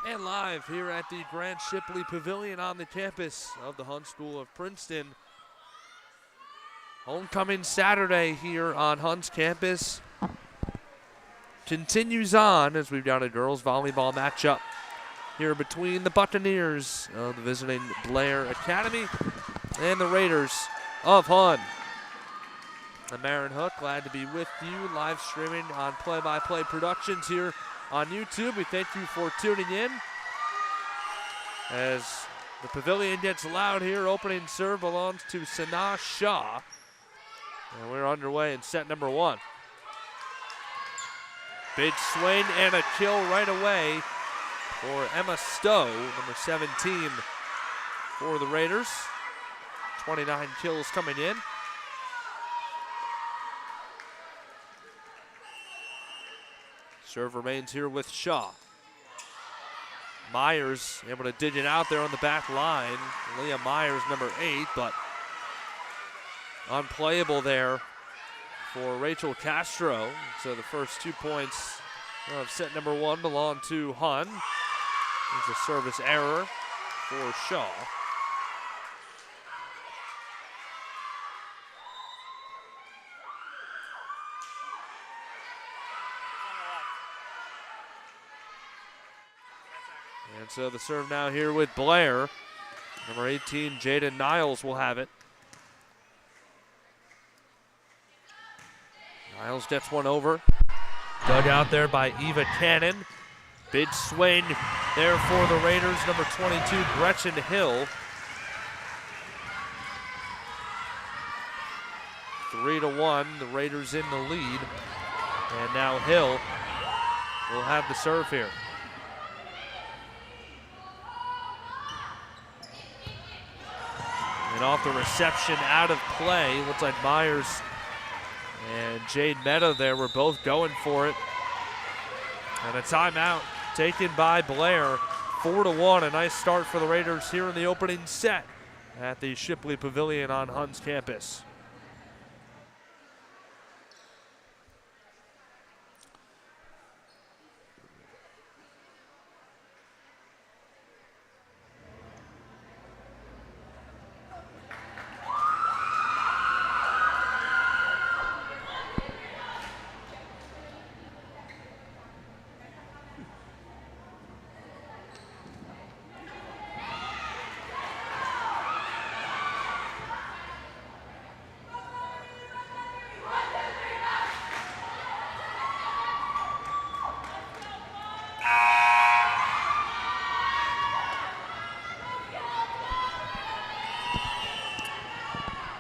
And live here at the Grant Shipley Pavilion on the campus of the Hun School of Princeton. Homecoming Saturday here on Hun's campus continues on as we've got a girls volleyball matchup here between the Buccaneers of the visiting Blair Academy and the Raiders of Hun. I'm Aaron Hook, glad to be with you, live streaming on Play-by-Play Productions here on YouTube. We thank you for tuning in as the pavilion gets loud here. Opening serve belongs to Sanaa Shah. And we're underway in set number one. Big swing and a kill right away for Emma Stowe, number 17 for the Raiders. 29 kills coming in. Serve remains here with Shaw. Myers able to dig it out there on the back line. Leah Myers, number 8, but unplayable there for Rachel Castro. So the first 2 points of set number one belong to Hun. There's a service error for Shaw. And so the serve now here with Blair. Number 18, Jaden Niles will have it. Niles gets one over. Dug out there by Eva Cannon. Big swing there for the Raiders. Number 22, Gretchen Hill. 3-1, the Raiders in the lead. And now Hill will have the serve here. And off the reception, out of play. Looks like Myers and Jade Meta there were both going for it. And a timeout taken by Blair. 4-1, a nice start for the Raiders here in the opening set at the Shipley Pavilion on Hun's campus.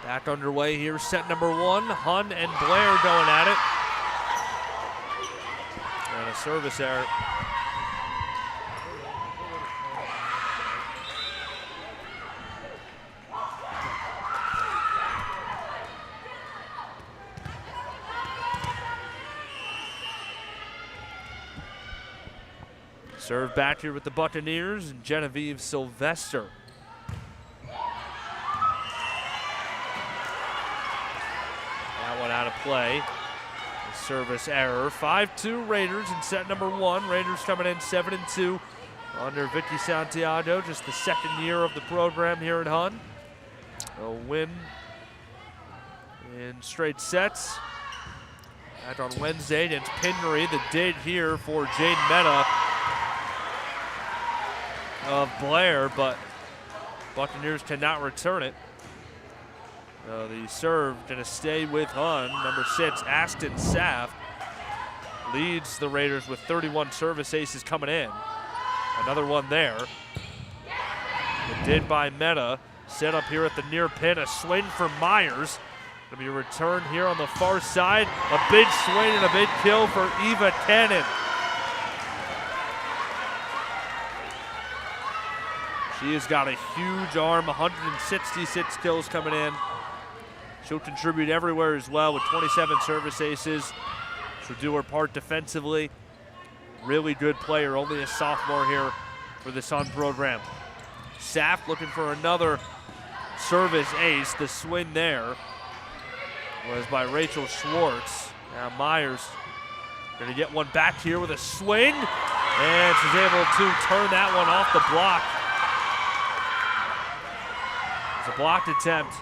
Back underway here, set number one. Hun and Blair going at it. And a service error. Serve back here with the Buccaneers and Genevieve Sylvester. Out of play. A service error. 5-2 Raiders in set number one. Raiders coming in 7-2 under Vicky Santiago. Just the second year of the program here at Hun. A win in straight sets. Back on Wednesday against Pingree. The dig here for Jade Meta of Blair, but Buccaneers cannot return it. The serve going to stay with Hun. Number 6, Aston Saft, leads the Raiders with 31 service aces coming in. Another one there. The did by Meta. Set up here at the near pin. A swing from Myers. Going to be a return here on the far side. A big swing and a big kill for Eva Cannon. She has got a huge arm. 166 kills coming in. She'll contribute everywhere as well with 27 service aces. She'll do her part defensively. Really good player, only a sophomore here for this Hun program. Saft looking for another service ace. The swing there was by Rachel Schwartz. Now Myers going to get one back here with a swing. And she's able to turn that one off the block. It's a blocked attempt.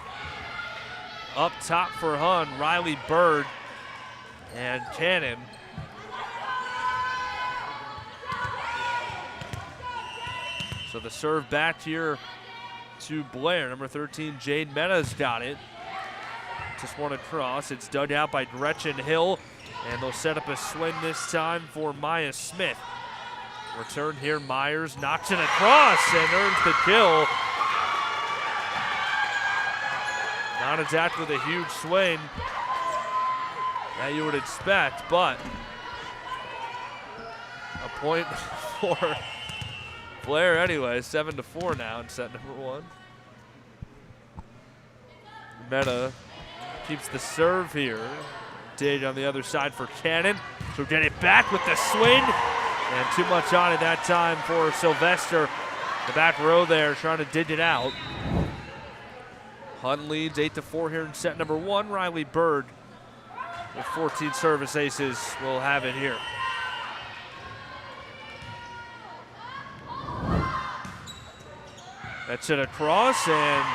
Up top for Hun, Riley Bird and Cannon. So the serve back here to Blair. Number 13, Jade Metta's got it. Just one across. It's dug out by Gretchen Hill, and they'll set up a swing this time for Maya Smith. Return here, Myers knocks it across and earns the kill. Not exactly with a huge swing that you would expect, but a point for Blair anyway. 7-4 now in set number 1. Meta keeps the serve here. Dig on the other side for Cannon. So get it back with the swing. And too much on it that time for Sylvester. The back row there trying to dig it out. Hun leads 8-4 here in set number 1. Riley Bird with 14 service aces will have it here. That's it across, and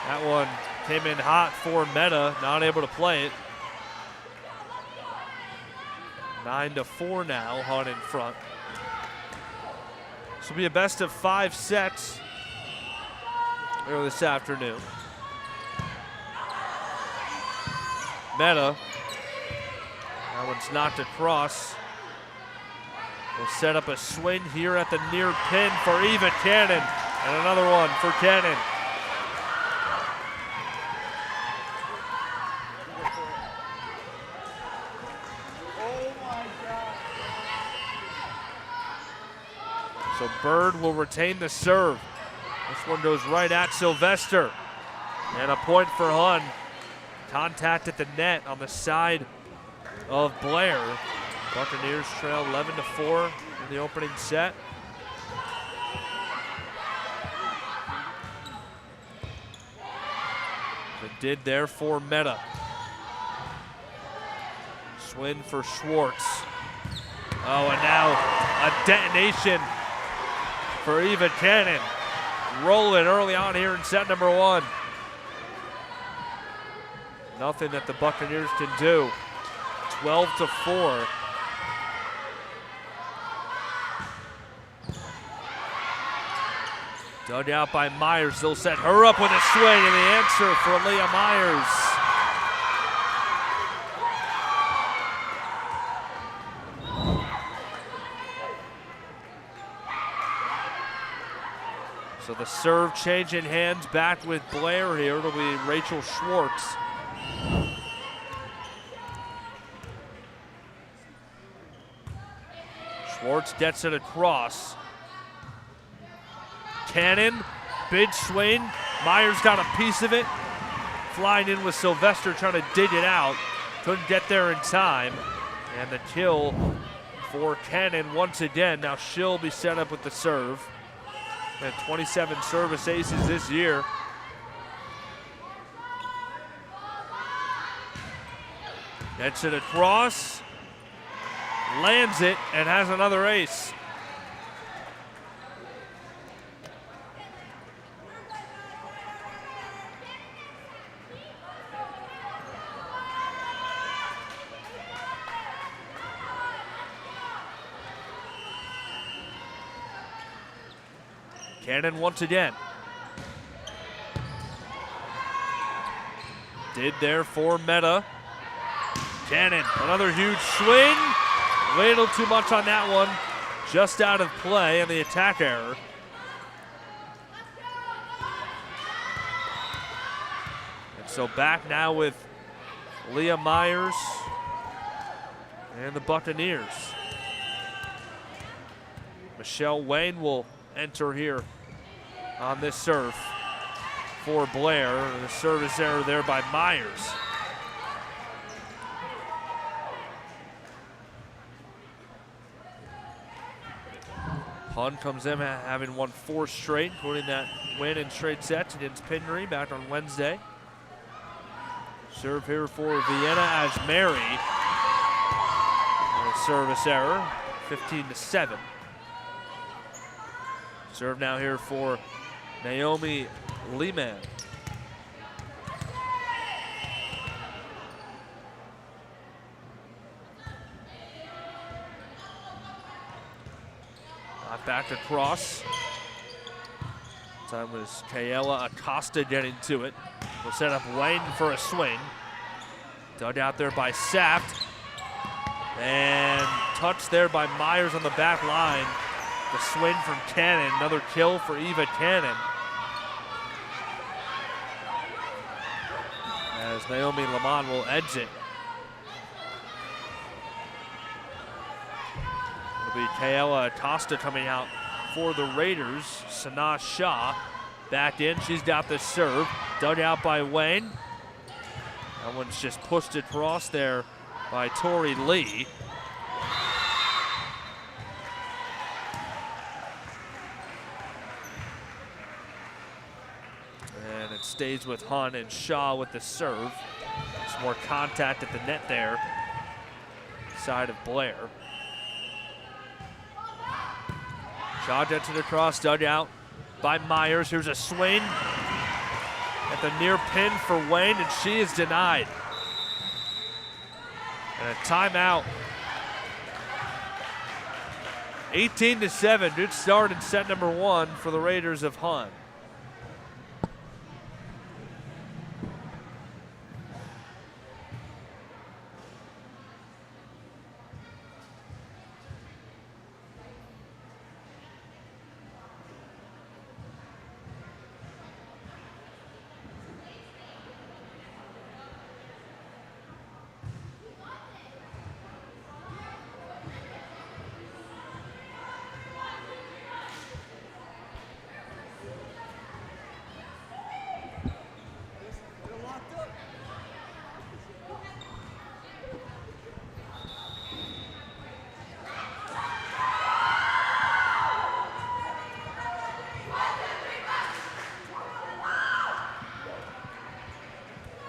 that one came in hot for Meta, not able to play it. 9-4 now, Hun in front. This will be a best of 5 sets early this afternoon. Meta, that one's knocked across. We'll set up a swing here at the near pin for Eva Cannon, and another one for Cannon. So Bird will retain the serve. This one goes right at Sylvester. And a point for Hun. Contact at the net on the side of Blair. Buccaneers trail 11-4 in the opening set. The did there for Meta. Swing for Schwartz. Oh, and now a detonation for Eva Cannon. Rolling early on here in set number 1. Nothing that the Buccaneers can do. 12-4. Dug out by Myers. They'll set her up with a swing, and the answer for Leah Myers. So the serve changing hands back with Blair here. It'll be Rachel Schwartz. Schwartz gets it across. Cannon, big swing. Myers got a piece of it. Flying in with Sylvester trying to dig it out. Couldn't get there in time. And the kill for Cannon once again. Now she'll be set up with the serve. And 27 service aces this year. Gets it across. Lands it and has another ace. Cannon once again. Did there for Meta. Cannon, another huge swing. Little too much on that one. Just out of play and the attack error. And so back now with Leah Myers and the Buccaneers. Michelle Wayne will enter here on this serve for Blair. The service error there by Myers. Hun comes in having won 4 straight, including that win in straight sets against Pingree back on Wednesday. Serve here for Vienna as Mary. And a service error, 15-7. Serve now here for Naomi Lehman. Back across. Time was Kayla Acosta getting to it. We'll set up Wayne for a swing. Dug out there by Saft. And touched there by Myers on the back line. The swing from Cannon. Another kill for Eva Cannon. As Naomi Lamont will exit. It'll be Kayla Acosta coming out for the Raiders. Sanaa Shah back in. She's got the serve. Dug out by Wayne. That one's just pushed across there by Tori Lee. And it stays with Hunt and Shaw with the serve. Some more contact at the net there. Side of Blair. Shaw gets it across, dug out by Myers. Here's a swing at the near pin for Wayne, and she is denied. And a timeout. 18-7, good start in set number 1 for the Raiders of Hunt.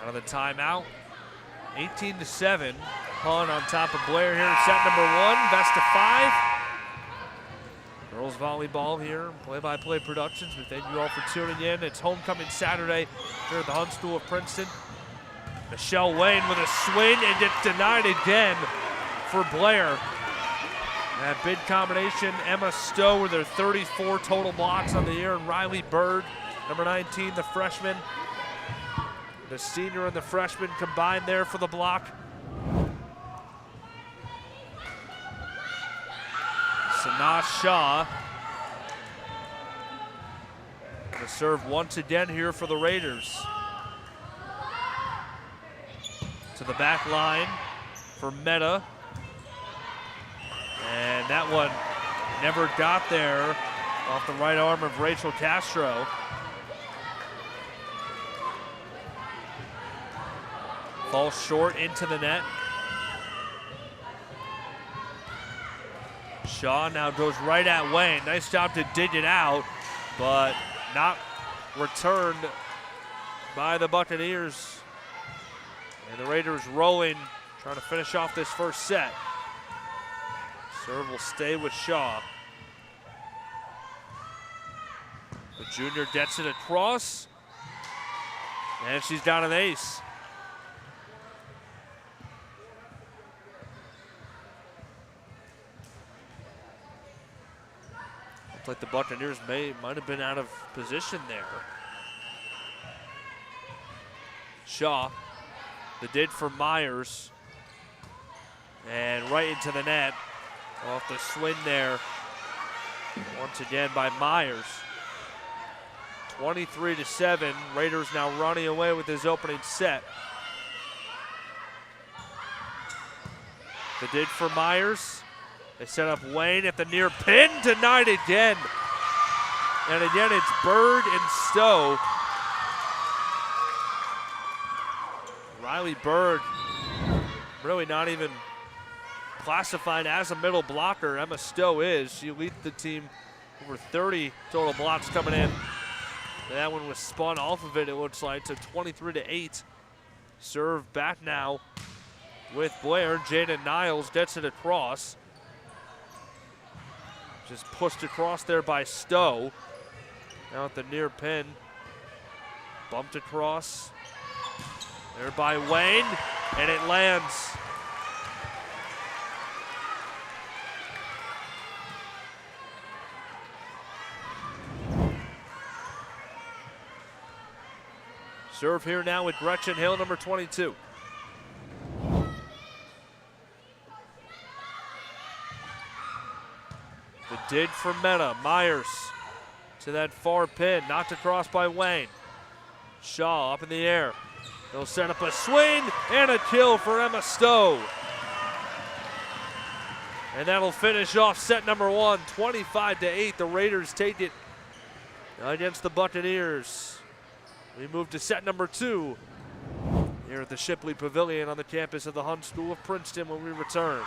Out of the timeout, 18-7. Hunt on top of Blair here in set number 1, best of 5. Girls volleyball here, Play-by-Play Productions. We thank you all for tuning in. It's homecoming Saturday here at the Hunt School of Princeton. Michelle Wayne with a swing and gets denied again for Blair. That big combination, Emma Stowe with her 34 total blocks on the year, and Riley Bird, number 19, the freshman. The senior and the freshman combined there for the block. Sanaa Shah. The serve once again here for the Raiders. To the back line for Meta. And that one never got there off the right arm of Rachel Castro. Falls short into the net. Shaw now goes right at Wayne. Nice job to dig it out, but not returned by the Buccaneers. And the Raiders rolling, trying to finish off this first set. Serve will stay with Shaw. The junior gets it across, and she's got an ace. Like the Buccaneers might have been out of position there. Shaw, the dig for Myers, and right into the net. Off the swing there, once again by Myers. 23-7, Raiders now running away with his opening set. The dig for Myers. They set up Wayne at the near pin, denied again. And again, it's Bird and Stowe. Riley Bird, really not even classified as a middle blocker. Emma Stowe is. She leads the team over 30 total blocks coming in. And that one was spun off of it, it looks like, to 23-8. Serve back now with Blair. Jaden Niles gets it across. Just pushed across there by Stowe. Now at the near pin. Bumped across. There by Wayne, and it lands. Serve here now with Gretchen Hill, number 22. The dig for Meta. Myers to that far pin, knocked across by Wayne. Shaw up in the air. They'll set up a swing and a kill for Emma Stowe. And that'll finish off set number 1, 25-8. The Raiders take it against the Buccaneers. We move to set number 2 here at the Shipley Pavilion on the campus of the Hunt School of Princeton when we return.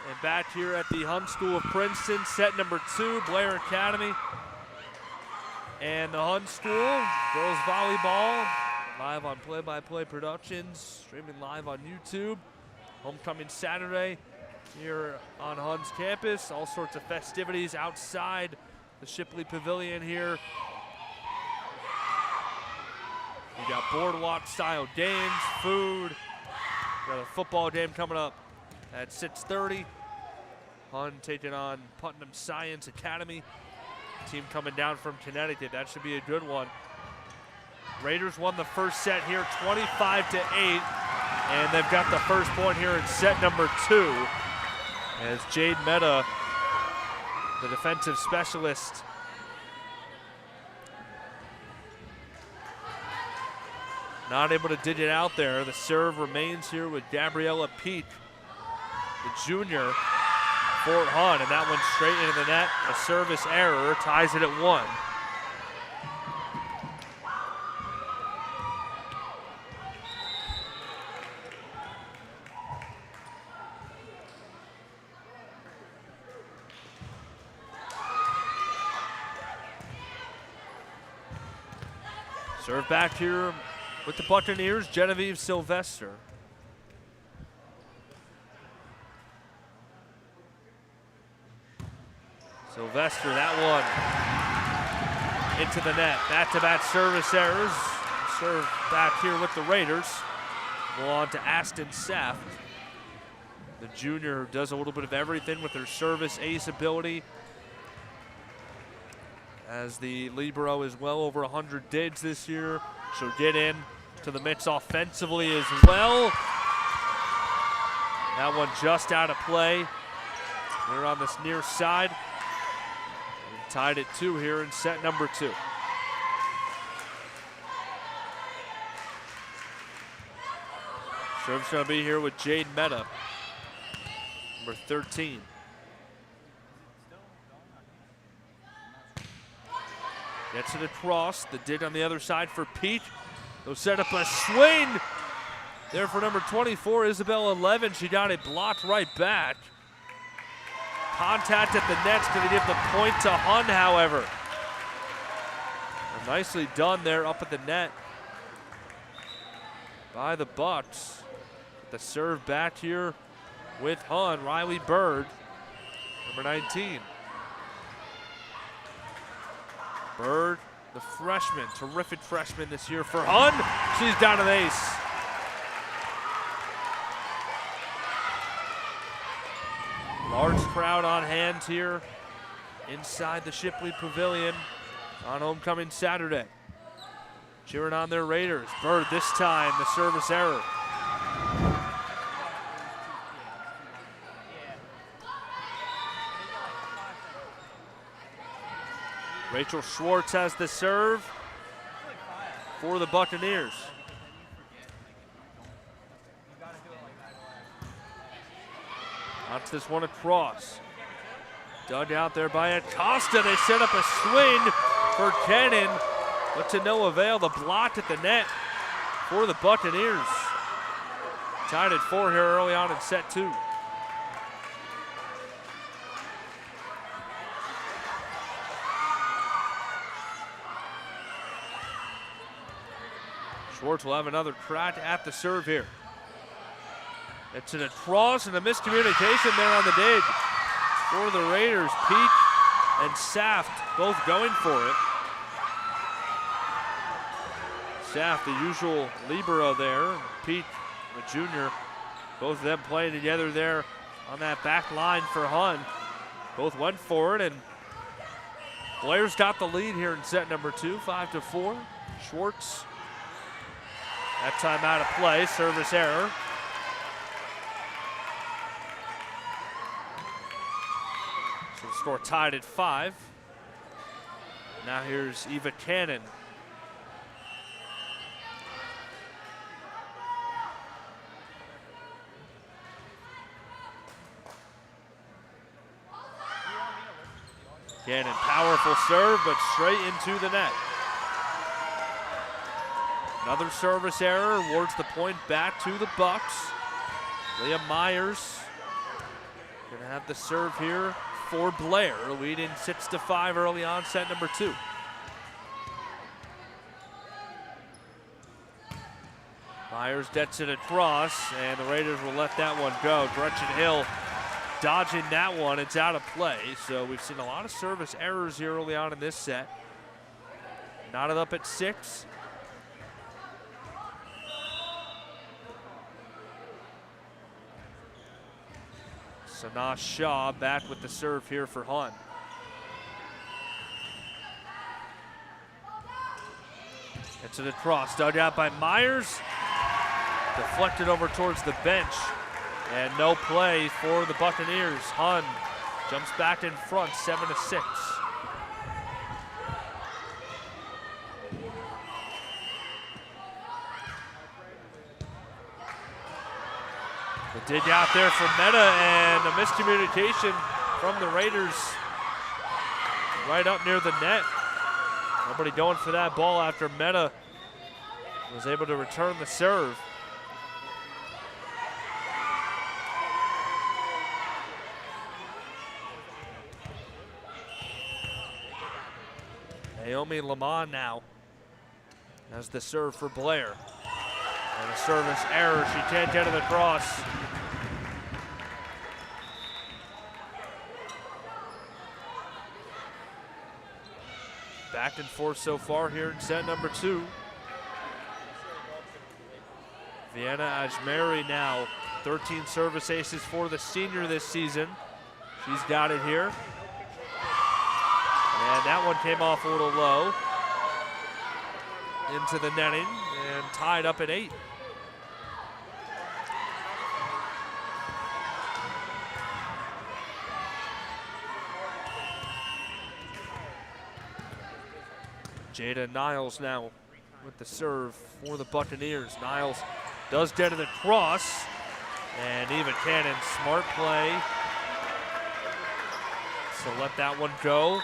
And back here at the Hunt School of Princeton, set number 2, Blair Academy. And the Hunt School, girls volleyball, live on Play-by-Play Productions, streaming live on YouTube. Homecoming Saturday here on Hunt's campus. All sorts of festivities outside the Shipley Pavilion here. We got boardwalk-style games, food. We got a football game coming up at 6:30. Hunt taking on Putnam Science Academy. Team coming down from Connecticut. That should be a good one. Raiders won the first set here 25-8. And they've got the first point here in set number 2. As Jade Meta, the defensive specialist, not able to dig it out there. The serve remains here with Gabriella Peak, the junior, for Hunt, and that went straight into the net. A service error ties it at 1. Serve back here with the Buccaneers, Genevieve Sylvester. Sylvester, that one into the net. Back-to-back service errors. Serve back here with the Raiders. Go on to Aston Saft, the junior who does a little bit of everything with her service ace ability. As the libero is well over 100 digs this year. She'll get in to the mix offensively as well. That one just out of play. We're on this near side. And tied at 2 here in set number 2. Serve's going to be here with Jade Mehta, number 13. Gets it across, the dig on the other side for Pete. They'll set up a swing there for number 24, Isabella 11. She got it blocked right back. Contact at the net's going to give the point to Hun, however. Nicely done there up at the net by the Bucks. The serve back here with Hun, Riley Bird, number 19. Bird, the freshman, terrific freshman this year for Hun. She's down an ace. Large crowd on hand here inside the Shipley Pavilion on homecoming Saturday. Cheering on their Raiders. Bird this time, the service error. Rachel Schwartz has the serve for the Buccaneers. Knocks this one across. Dug out there by Acosta. They set up a swing for Kennan, but to no avail. The block at the net for the Buccaneers. Tied at 4 here early on in set 2. Schwartz will have another crack at the serve here. It's an across and a miscommunication there on the dig for the Raiders. Pete and Saft both going for it. Saft, the usual libero there. Pete, the junior, both of them playing together there on that back line for Hun. Both went for it, and Blair's got the lead here in set number 2, 5-4. Schwartz, that time out of play, service error. So the score tied at 5. Now here's Eva Cannon. Cannon, powerful serve, but straight into the net. Another service error awards the point back to the Bucks. Leah Myers gonna have the serve here for Blair, leading 6-5 early on set number 2. Myers gets it across, and the Raiders will let that one go. Gretchen Hill dodging that one. It's out of play, so we've seen a lot of service errors here early on in this set. Knotted up at 6. Sanaa Shaw back with the serve here for Hun. It's an across, dug out by Myers. Deflected over towards the bench. And no play for the Buccaneers. Hun jumps back in front, 7-6. The dig out there for Mehta, and a miscommunication from the Raiders right up near the net. Nobody going for that ball after Mehta was able to return the serve. Naomi Lamont now As the serve for Blair. And a service error, she can't get to the cross. Back and forth so far here in set number 2. Vienna Ajmeri now, 13 service aces for the senior this season. She's got it here. And that one came off a little low. Into the netting and tied up at 8. Jada Niles now with the serve for the Buccaneers. Niles does get to the cross, and Eva Cannon, smart play. So let that one go.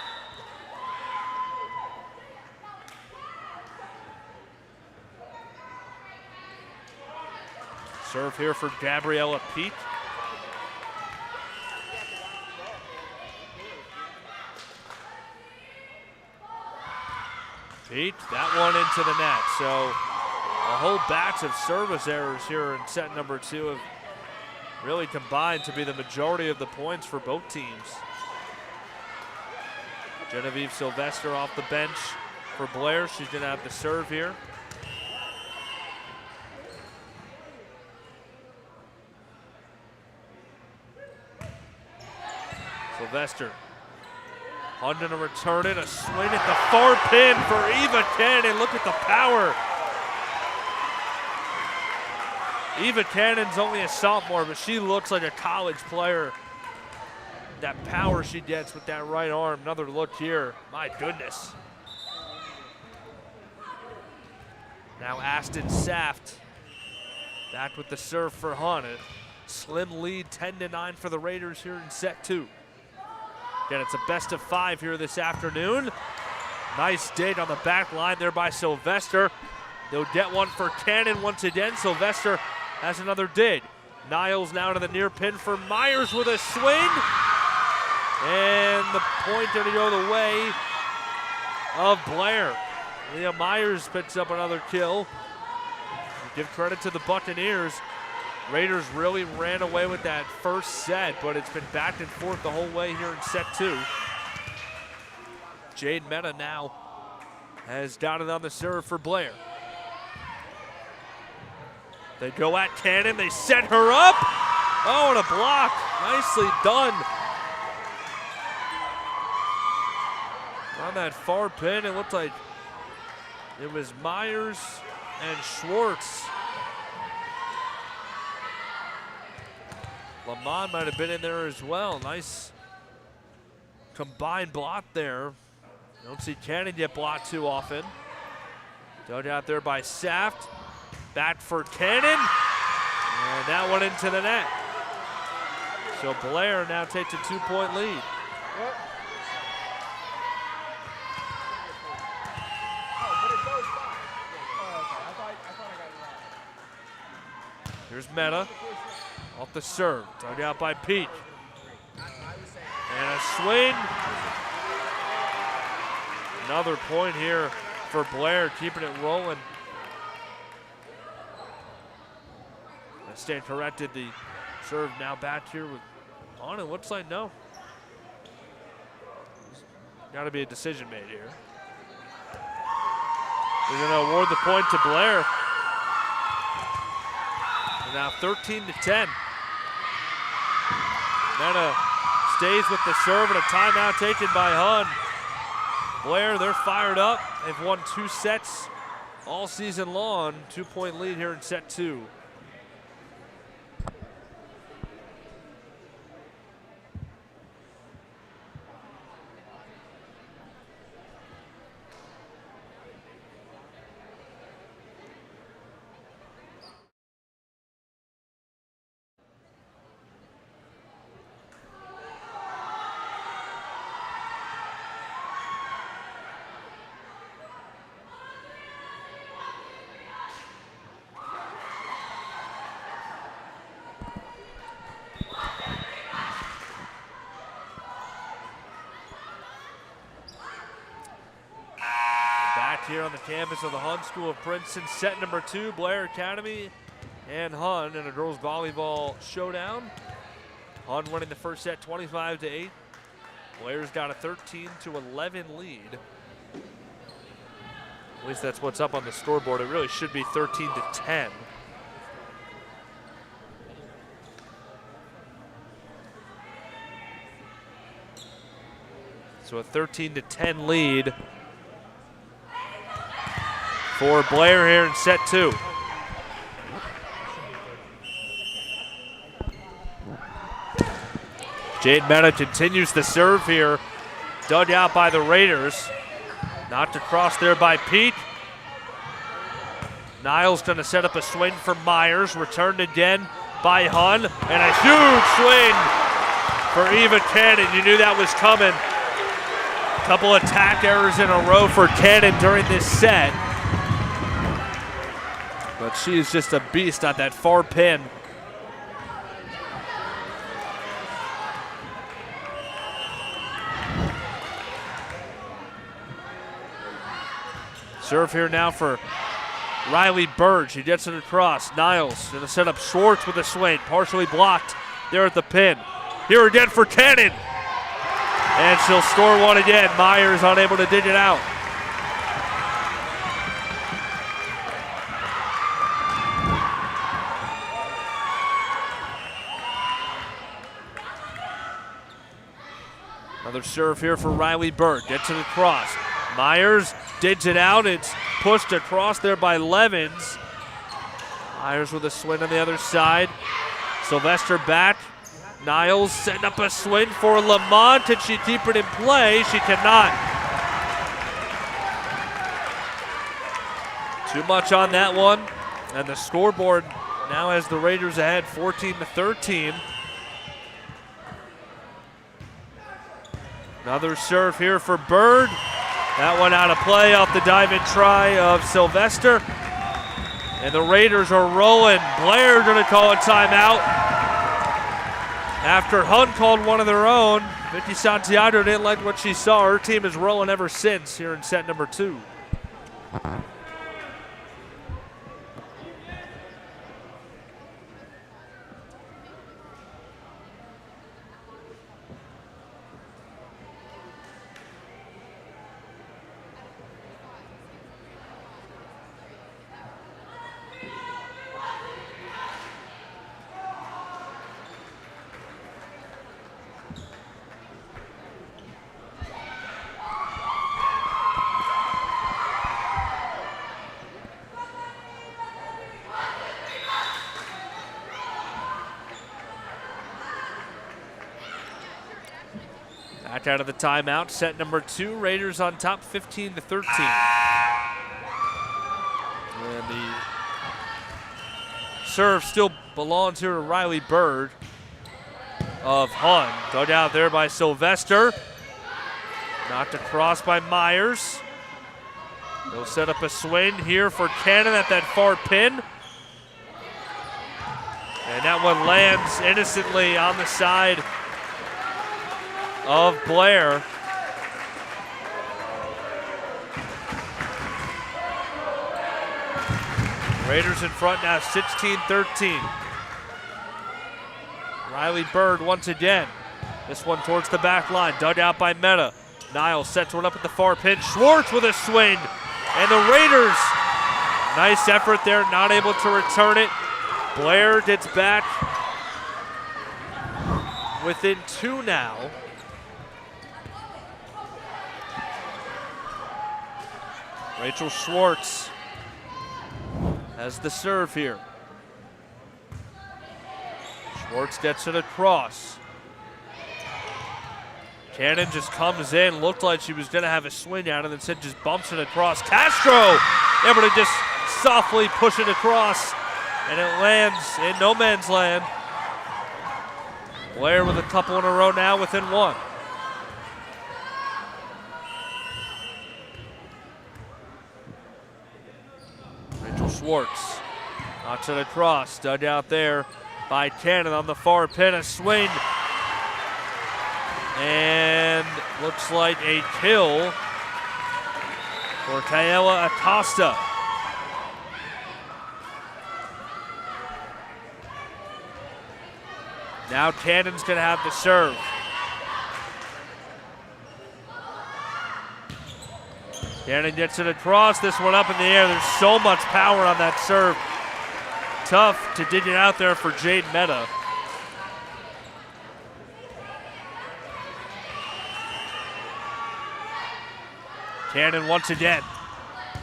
Serve here for Gabriella Peet. Peet, that one into the net. So a whole batch of service errors here in set number 2 have really combined to be the majority of the points for both teams. Genevieve Sylvester off the bench for Blair. She's gonna have the serve here. Sylvester. Hunden to return it, a swing at the far pin for Eva Cannon. Look at the power. Eva Cannon's only a sophomore, but she looks like a college player. That power she gets with that right arm. Another look here, my goodness. Now Aston Saft back with the serve for Hunt. A slim lead, 10-9 for the Raiders here in set 2. Again, it's a best of 5 here this afternoon. Nice dig on the back line there by Sylvester. They'll get one for Cannon once again. Sylvester has another dig. Niles now to the near pin for Myers with a swing. And the point going to go the way of Blair. Leah Myers picks up another kill. Give credit to the Buccaneers. Raiders really ran away with that first set, but it's been back and forth the whole way here in set 2. Jade Meta now has got it on the serve for Blair. They go at Cannon, they set her up. Oh, and a block, nicely done. On that far pin, it looked like it was Myers and Schwartz. Lamont might have been in there as well. Nice combined block there. Don't see Cannon get blocked too often. Dug out there by Saft. Back for Cannon. And that one into the net. So Blair now takes a 2-point lead. Here's Meta. Off the serve, dug out by Pete. And a swing. Another point here for Blair, keeping it rolling. Stand corrected, the serve now back here with on. It looks like no. Got to be a decision made here. They're going to award the point to Blair. And now 13-10. Meta stays with the serve and a timeout taken by Hun. Blair, they're fired up. They've won 2 sets all season long. 2-point lead here in set 2. here on the campus of the Hun School of Princeton. Set number 2, Blair Academy and Hun in a girls volleyball showdown. Hun winning the first set 25-8. Blair's got a 13-11 lead. At least that's what's up on the scoreboard. It really should be 13-10. So a 13-10 lead for Blair here in set 2. Jade Meta continues the serve here. Dug out by the Raiders. Knocked across there by Pete. Niles going to set up a swing for Myers. Returned again by Hun. And a huge swing for Eva Cannon. You knew that was coming. Couple attack errors in a row for Cannon during this set. But she is just a beast on that far pin. Serve here now for Riley Bird. She gets it across. Niles going to set up Schwartz with a swing. Partially blocked there at the pin. Here again for Cannon. And she'll score one again. Myers unable to dig it out. Another serve here for Riley Bird. Gets it across. Myers digs it out. It's pushed across there by Levens. Myers with a swing on the other side. Sylvester back. Niles setting up a swing for Lamont. Can she keep it in play? She cannot. Too much on that one. And the scoreboard now has the Raiders ahead 14-13. Another serve here for Bird. That one out of play off the dive-in try of Sylvester. And the Raiders are rolling. Blair going to call a timeout. After Hun called one of their own, Vicky Santiago didn't like what she saw. Her team is rolling ever since here in set number 2. Back out of the timeout, set number 2, Raiders on top 15-13. And the serve still belongs here to Riley Bird of Hun. Dug out there by Sylvester. Knocked across by Myers. They'll set up a swing here for Cannon at that far pin. And that one lands innocently on the side of Blair. Raiders in front now, 16-13. Riley Bird once again. This one towards the back line, dug out by Meta. Niles sets one up at the far pin. Schwartz with a swing. And the Raiders, nice effort there, not able to return it. Blair gets back within 2 now. Rachel Schwartz has the serve here. Schwartz gets it across. Cannon just comes in, looked like she was going to have a swing out, and instead just bumps it across. Castro able to just softly push it across, and it lands in no man's land. Blair with a couple in a row now within 1. Schwartz knocks it across, dug out there by Cannon on the far pin, a swing. And looks like a kill for Taylor Acosta. Now Cannon's going to have the serve. Cannon gets it across, this one up in the air. There's so much power on that serve. Tough to dig it out there for Jade Mehta. Cannon once again.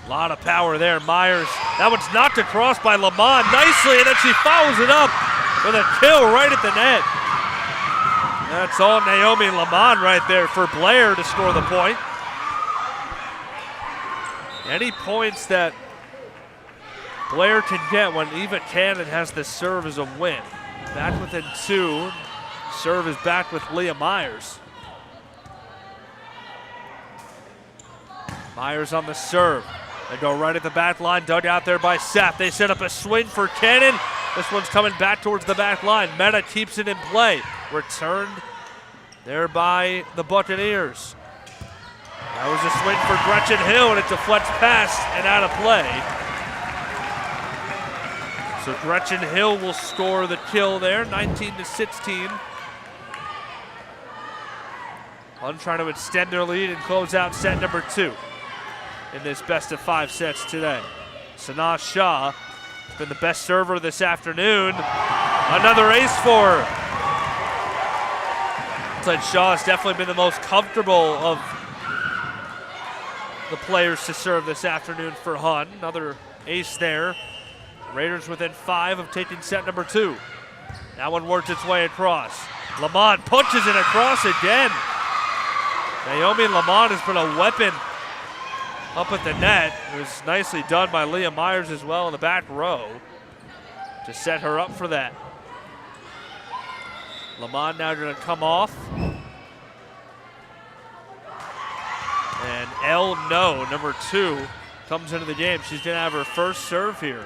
A lot of power there. Myers, that one's knocked across by Lamont nicely, and then she follows it up with a kill right at the net. That's all Naomi Lamont right there for Blair to score the point. Any points that Blair can get when Eva Cannon has the serve is a win. Back within 2. Serve is back with Leah Myers. Myers on the serve. They go right at the back line, dug out there by Seth. They set up a swing for Cannon. This one's coming back towards the back line. Mehta keeps it in play. Returned there by the Buccaneers. That was a swing for Gretchen Hill, and it deflects past and out of play. So Gretchen Hill will score the kill there, 19-16. Hunt trying to extend their lead and close out set number 2 in this best of 5 sets today. Sanaa Shah has been the best server this afternoon. Another ace for her. Looks like Shaw has definitely been the most comfortable of the players to serve this afternoon for Hun. Another ace there. Raiders within 5 of taking set number 2. That one works its way across. Lamont punches it across again. Naomi Lamont has been a weapon up at the net. It was nicely done by Leah Myers as well in the back row to set her up for that. Lamont now going to come off. And El No, number 2, comes into the game. She's going to have her first serve here.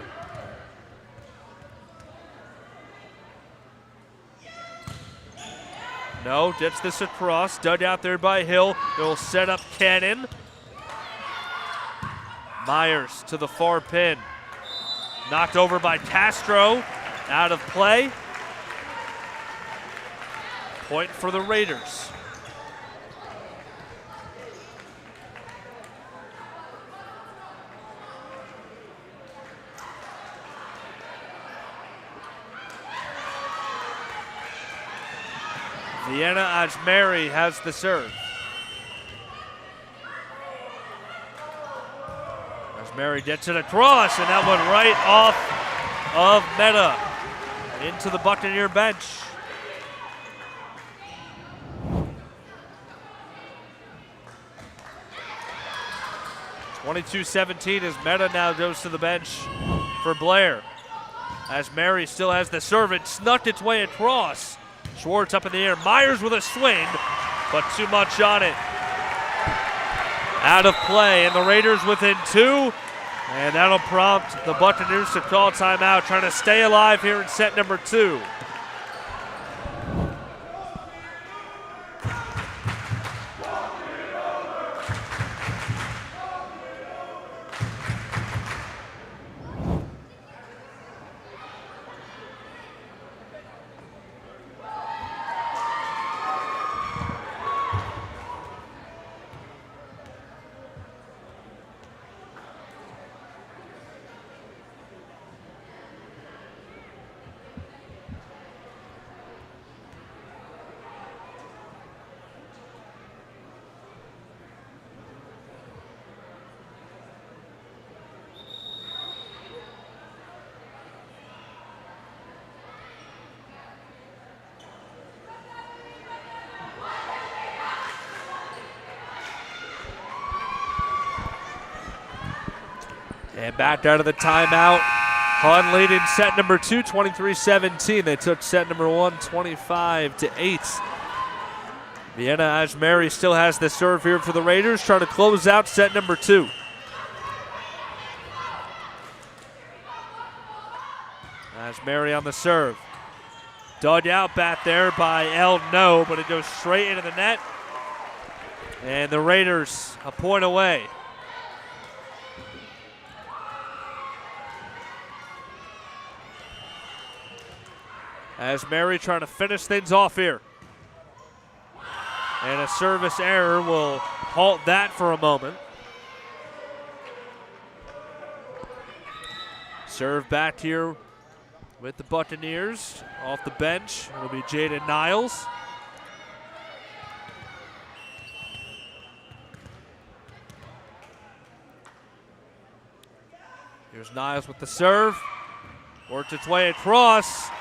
No, gets this across, dug out there by Hill. They'll set up Cannon. Myers to the far pin. Knocked over by Castro, out of play. Point for the Raiders. Vienna Ajmeri has the serve. Ajmeri gets it across, and that one right off of Mehta into the Buccaneer bench. (22-17) as Mehta now goes to the bench for Blair. Ajmeri still has the serve. It snuck its way across. Schwartz up in the air. Myers with a swing, but too much on it. Out of play, and the Raiders within 2. And that'll prompt the Buccaneers to call timeout, trying to stay alive here in set number 2. And back out of the timeout. Hun leading set number 2, 23-17. They took set number 1, 25-8. Vienna Ajmeri still has the serve here for the Raiders, trying to close out set number 2. Ajmeri on the serve. Dug out back there by El No, but it goes straight into the net. And the Raiders a point away. as Mary trying to finish things off here. And a service error will halt that for a moment. Serve back here with the Buccaneers off the bench. It'll be Jaden Niles. Here's Niles with the serve. Worked its way across.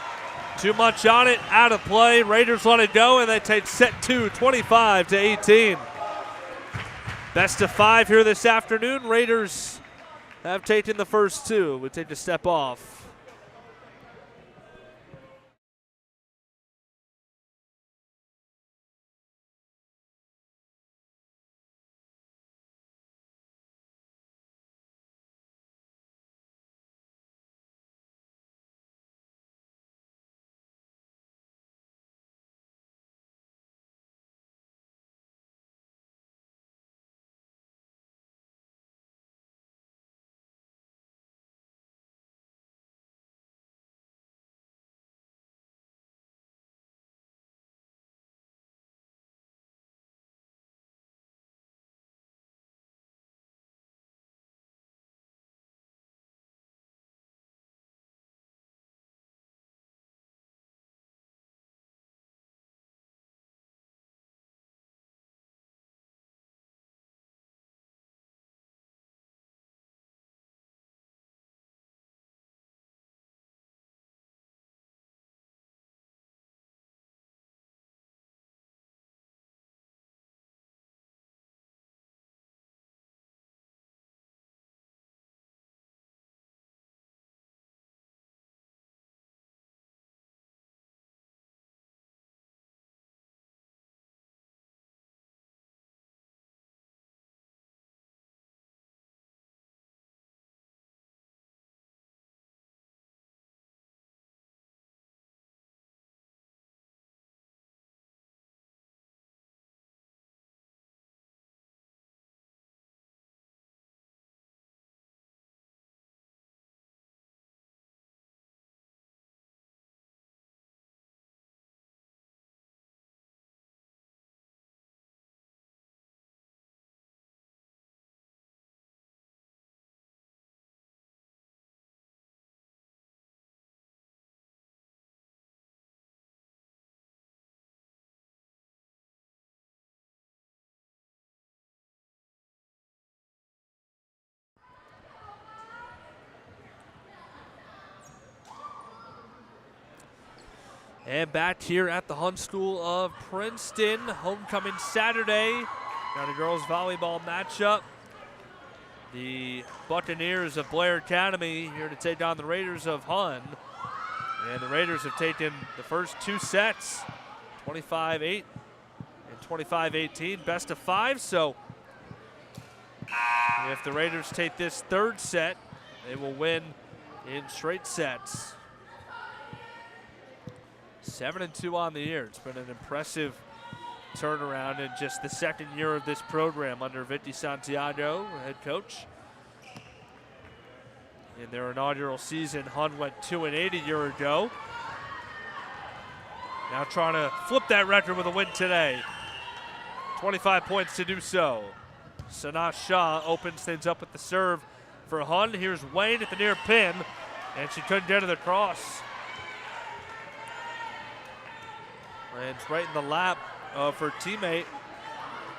Too much on it, out of play. Raiders let it go, and they take set 2, 25-18. Best of 5 here this afternoon. Raiders have taken the first 2. We take a step off. And back here at the Hun School of Princeton, homecoming Saturday. Got a girls volleyball matchup. The Buccaneers of Blair Academy here to take on the Raiders of Hun. And the Raiders have taken the first 2 sets, 25-8 and 25-18, best of 5. So if the Raiders take this 3rd set, they will win in straight sets. 7-2 on the year. It's been an impressive turnaround in just the 2nd year of this program under Vicky Santiago, head coach. In their inaugural season, Hun went 2-8 a year ago. Now trying to flip that record with a win today. 25 points to do so. Sanaa Shah opens things up with the serve for Hun. Here's Wayne at the near pin, and she couldn't get to the cross. Lands right in the lap of her teammate,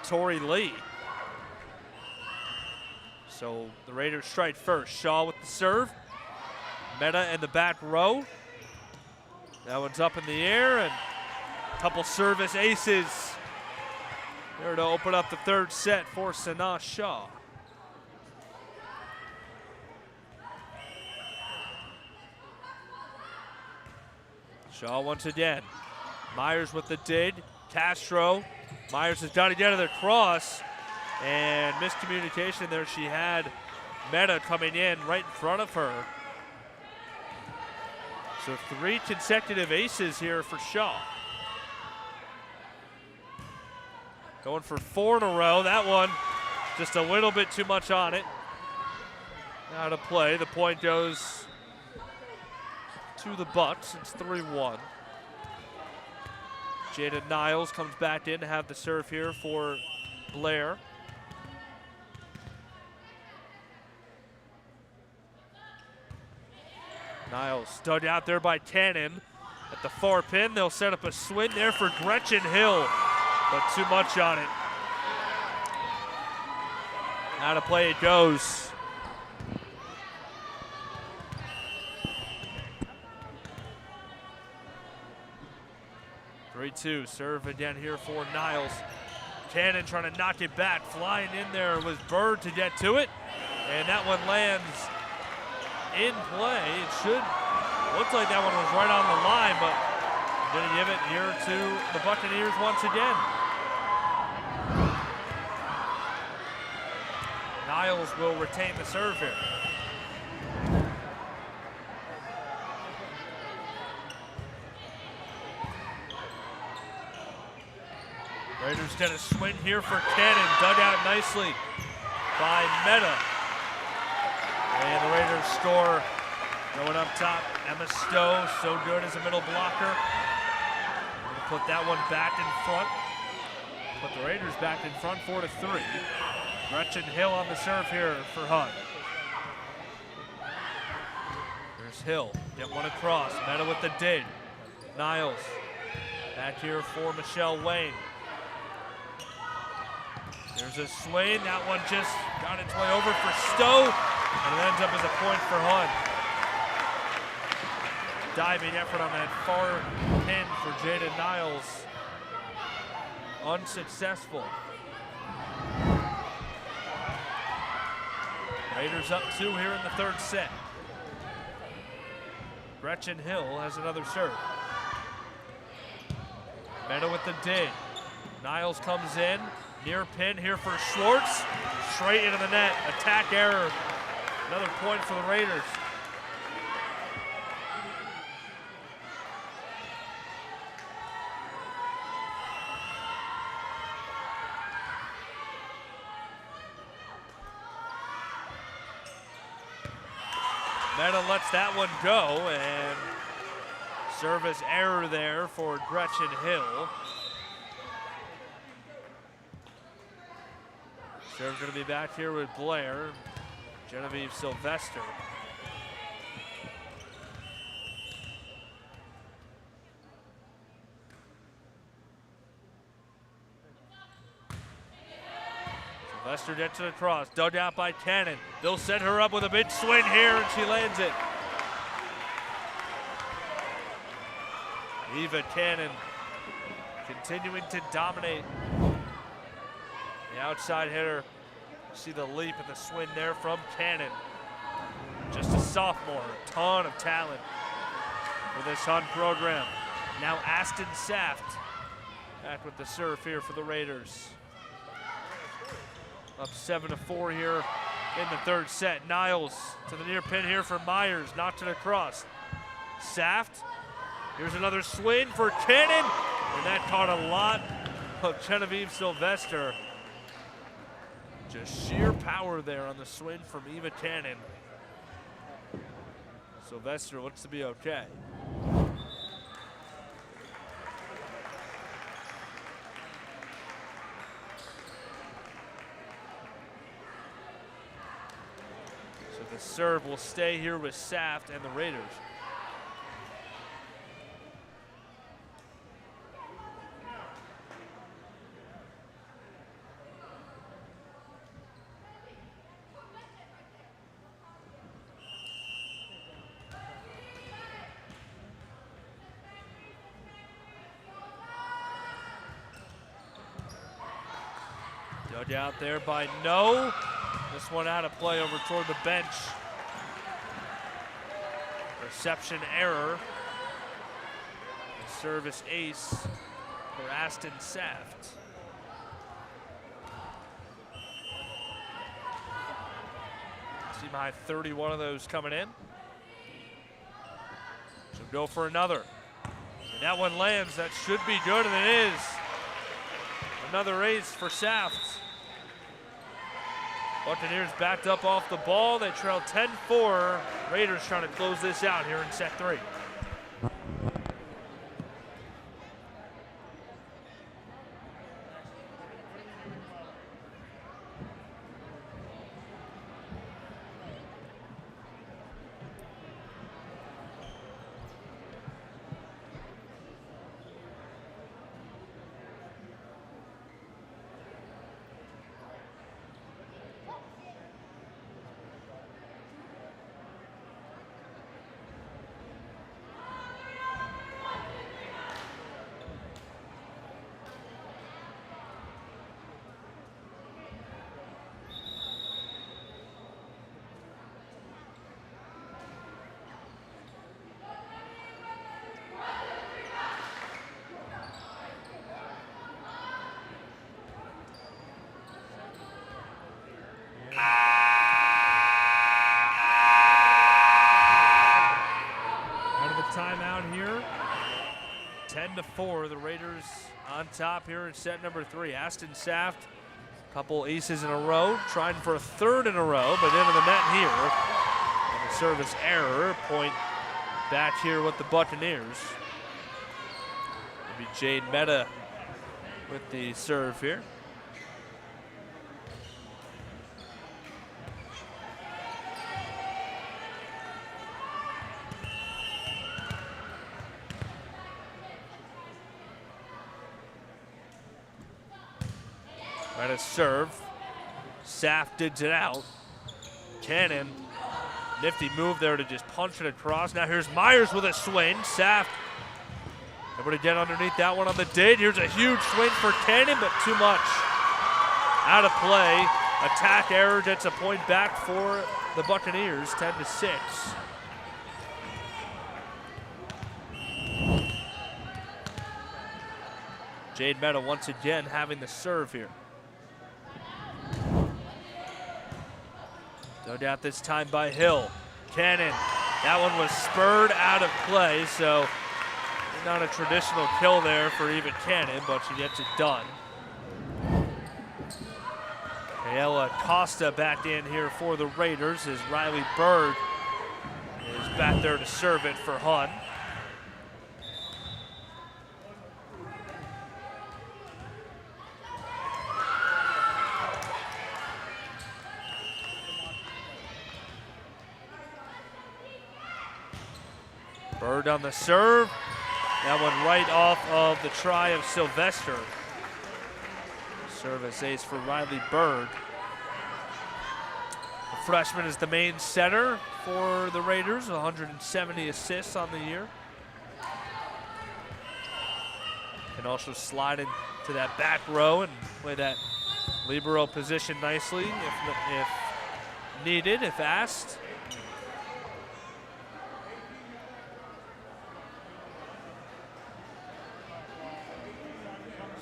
Tori Lee. So the Raiders strike first. Shaw with the serve. Meta in the back row. That one's up in the air, and a couple service aces there to open up the 3rd set for Sanaa Shah. Shaw once again. Myers with the dig. Castro. Myers has got to get to the cross. And miscommunication there. She had Meta coming in right in front of her. So 3 consecutive aces here for Shaw. Going for 4 in a row. That one just a little bit too much on it. Out of play. The point goes to the Bucks. It's 3-1. Jaden Niles comes back in to have the serve here for Blair. Niles dug out there by Cannon. At the far pin, they'll set up a swing there for Gretchen Hill, but too much on it. Out of play it goes. Three-two, serve again here for Niles. Cannon trying to knock it back. Flying in there was Bird to get to it, and that one lands in play. It should look like that one was right on the line, but gonna give it here to the Buccaneers once again. Niles will retain the serve here. Raiders get a swing here for Cannon, dug out nicely by Meta. And the Raiders score. Going up top, Emma Stowe, so good as a middle blocker. Gonna put that one back in front. Put the Raiders back in front 4-3. Gretchen Hill on the serve here for Hunt. There's Hill, get one across, Meta with the dig. Niles, back here for Michelle Wayne. There's a swing, that one just got its way over for Stowe, and it ends up as a point for Hunt. Diving effort on that far pin for Jaden Niles. Unsuccessful. Raiders up 2 here in the third set. Gretchen Hill has another serve. Meta with the dig. Niles comes in. Near pin here for Schwartz. Straight into the net. Attack error. Another point for the Raiders. Meta lets that one go, and service error there for Gretchen Hill. Serve going to be back here with Blair, Genevieve Sylvester. Sylvester gets to the cross, dug out by Cannon. They'll set her up with a big swing here, and she lands it. Eva Cannon continuing to dominate. The outside hitter. You see the leap and the swing there from Cannon. Just a sophomore, a ton of talent for this Hunt program. Now Aston Saft back with the serve here for the Raiders. Up 7-4 here in the third set. Niles to the near pin here for Myers, knocked it across. Saft, here's another swing for Cannon, and that caught a lot of Genevieve Sylvester. Just sheer power there on the swing from Eva Cannon. Sylvester looks to be okay. So the serve will stay here with Saft and the Raiders. Dug out there by No. This one out of play over toward the bench. Reception error. The service ace for Aston Saft. Team high 31 of those coming in. So go for another. And that one lands. That should be good, and it is. Another ace for Saft. Buccaneers backed up off the ball. They trail 10-4. Raiders trying to close this out here in set 3. 10-4, the Raiders on top here in set number 3. Aston Saft, a couple aces in a row, trying for a third in a row, but into the net here. And a service error, point back here with the Buccaneers. It'll be Jade Mehta with the serve here. Mehta serve. Saft digs it out. Cannon, nifty move there to just punch it across. Now here's Myers with a swing. Saft able to get underneath that one on the dig. Here's a huge swing for Cannon, but too much. Out of play. Attack error gets a point back for the Buccaneers, 10-6. Jade Mehta once again having the serve here. Dug out this time by Hill. Cannon, that one was spurred out of play, so not a traditional kill there for even Cannon, but she gets it done. Ayala Costa back in here for the Raiders as Riley Bird is back there to serve it for Hun. Bird on the serve. That one right off of the try of Sylvester. Service ace for Riley Bird. The freshman is the main setter for the Raiders, 170 assists on the year. Can also slide into that back row and play that libero position nicely if needed, if asked.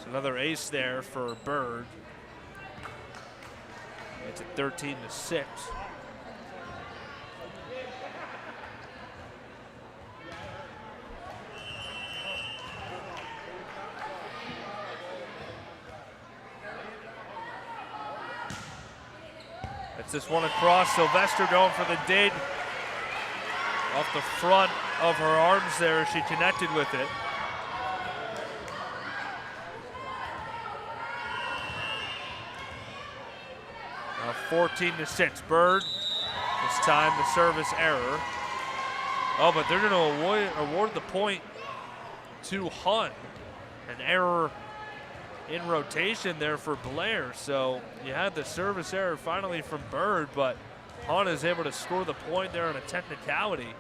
Another ace there for Bird. It's at 13-6. It's this one across. Sylvester going for the dig. Off the front of her arms there, she connected with it. Now 14-6. Bird, this time the service error. Oh, but they're going to award the point to Hun. An error in rotation there for Blair. So you had the service error finally from Bird, but Hun is able to score the point there on a technicality.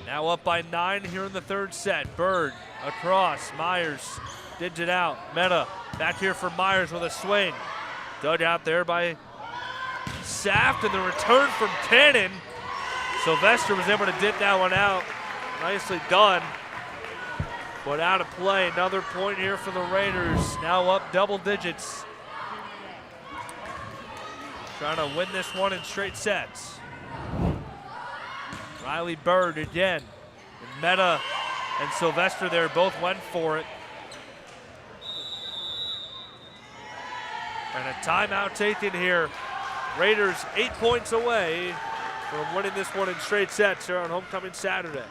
Now up by 9 here in the third set. Bird across. Myers digs it out. Mehta back here for Myers with a swing. Dug out there by Saft, and the return from Cannon. Sylvester was able to dip that one out. Nicely done. But out of play. Another point here for the Raiders. Now up double digits. Trying to win this one in straight sets. Riley Bird again. And Mehta and Sylvester there both went for it. And a timeout taken here. Raiders 8 points away from winning this one in straight sets here on homecoming Saturday.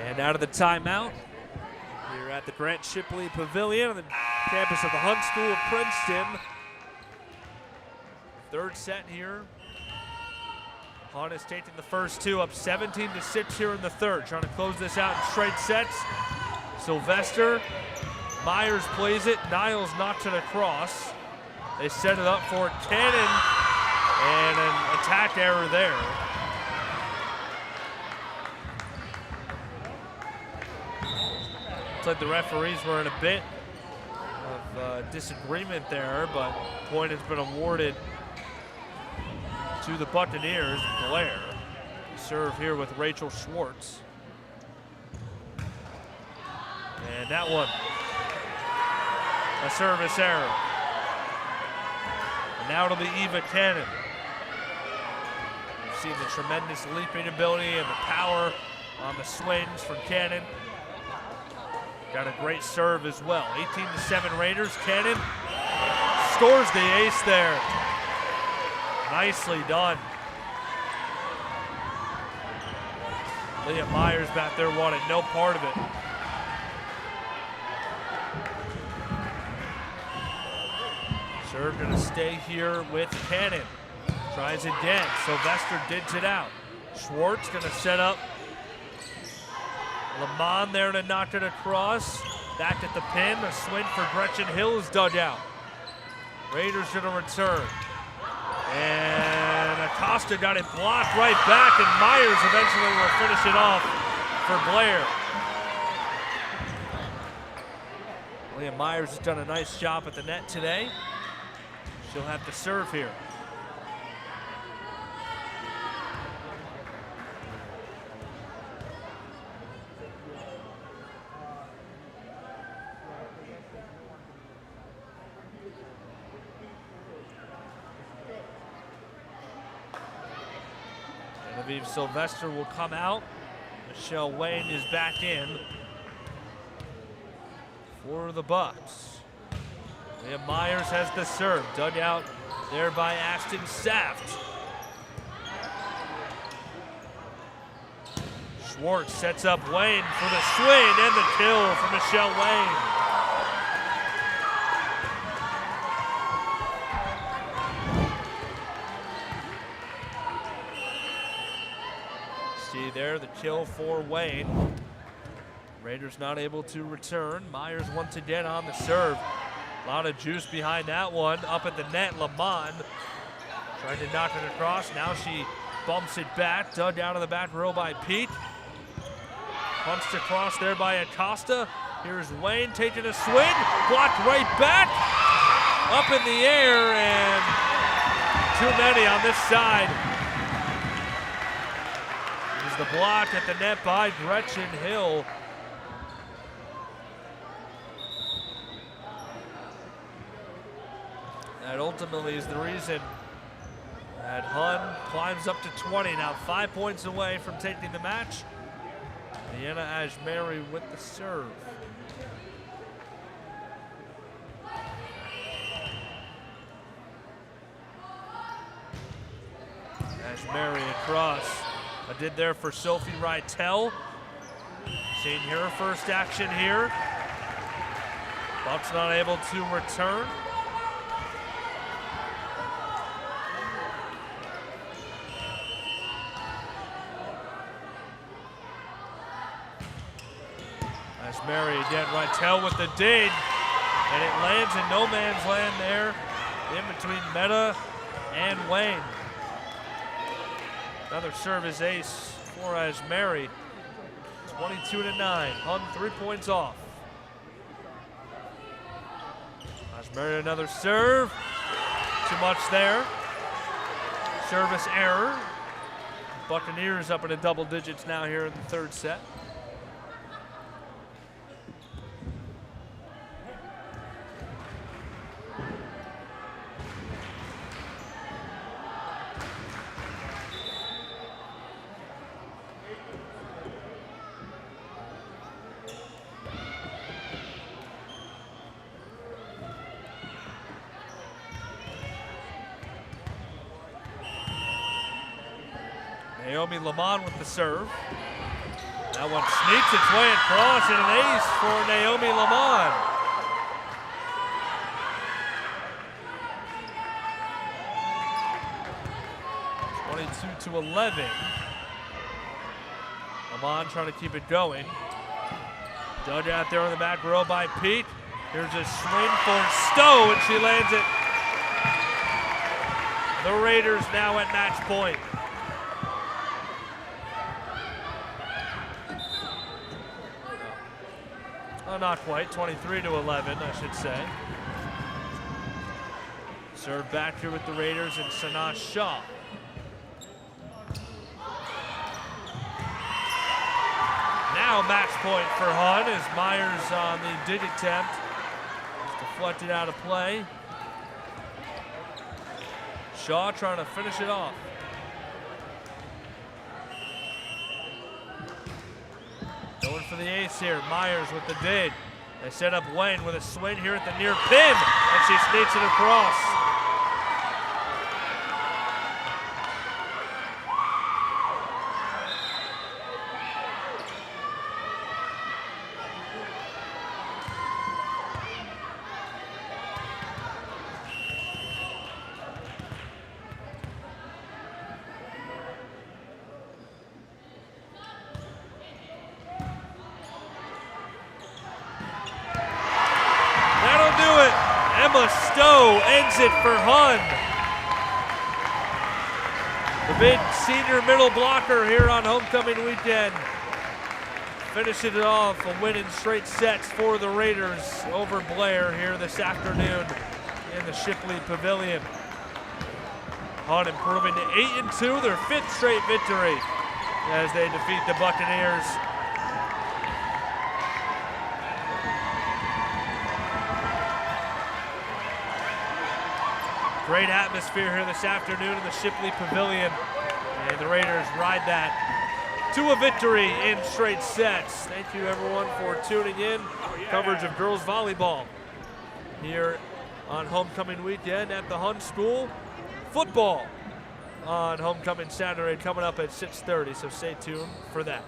And out of the timeout, here at the Grant Shipley Pavilion on the campus of the Hun School of Princeton. Third set here Hunt is taking the first two, up 17-6 here in the third. Trying to close this out in straight sets. Sylvester, Myers plays it. Niles knocks it across. They set it up for Cannon, and an attack error there. Looks like the referees were in a bit of disagreement there, but point has been awarded to the Buccaneers. Blair serve here with Rachel Schwartz. And that one, a service error. And now it'll be Eva Cannon. You've seen the tremendous leaping ability and the power on the swings from Cannon. Got a great serve as well. 18-7 Raiders. Cannon scores the ace there. Nicely done. Leah Myers back there wanted no part of it. Serve gonna stay here with Cannon. Tries again. Sylvester digs it out. Schwartz gonna set up. Lamont there to knock it across. Back at the pin. A swing for Gretchen Hill's dug out. Raiders gonna return. And Acosta got it blocked right back, and Myers eventually will finish it off for Blair. Leah Myers has done a nice job at the net today. She'll have to serve here. Genevieve Sylvester will come out. Michelle Wayne is back in for the Bucks. Leah Myers has the serve, dug out there by Ashton Saft. Schwartz sets up Wayne for the swing and the kill for Michelle Wayne. See there, the kill for Wayne. Raiders not able to return. Myers once again on the serve. A lot of juice behind that one. Up at the net, Lamont trying to knock it across. Now she bumps it back. Dug out of the back row by Pete. Punched across there by Acosta. Here's Wayne taking a swing. Blocked right back. Up in the air, and too many on this side. Here's the block at the net by Gretchen Hill. That ultimately is the reason that Hun climbs up to 20. Now 5 points away from taking the match. Deanna Ashmary with the serve. Ashmary across. I did there for Sophie Rytel. Seeing her first action here. Bucks not able to return. Mary again, Rytel with the dig, and it lands in no man's land there in between Meta and Wayne. Another service ace for Ashmary. 22-9. Hun 3 points off. Ashmary another serve. Too much there. Service error. Buccaneers up into double digits now here in the third set. Naomi Lamont with the serve. That one sneaks its way across, and an ace for Naomi Lamont. 22-11. Amon trying to keep it going. Dug out there on the back row by Pete. Here's a swing for Stowe, and she lands it. The Raiders now at match point. Oh, not quite. 23-11, I should say. Serve back here with the Raiders and Sanaa Shaw. Now match point for Hun as Myers on the dig attempt. Just deflected out of play. Shaw trying to finish it off. Going for the ace here. Myers with the dig. They set up Wayne with a swing here at the near pin, and she sneaks it across. Stowe ends it for Hun. The big senior middle blocker here on homecoming weekend. Finishing it off, a win in straight sets for the Raiders over Blair here this afternoon in the Shipley Pavilion. Hun improving to 8-2, their 5th straight victory as they defeat the Buccaneers. Great atmosphere here this afternoon in the Shipley Pavilion, and the Raiders ride that to a victory in straight sets. Thank you everyone for tuning in. Coverage of girls volleyball here on homecoming weekend at the Hun School. Football on homecoming Saturday coming up at 6:30, so stay tuned for that.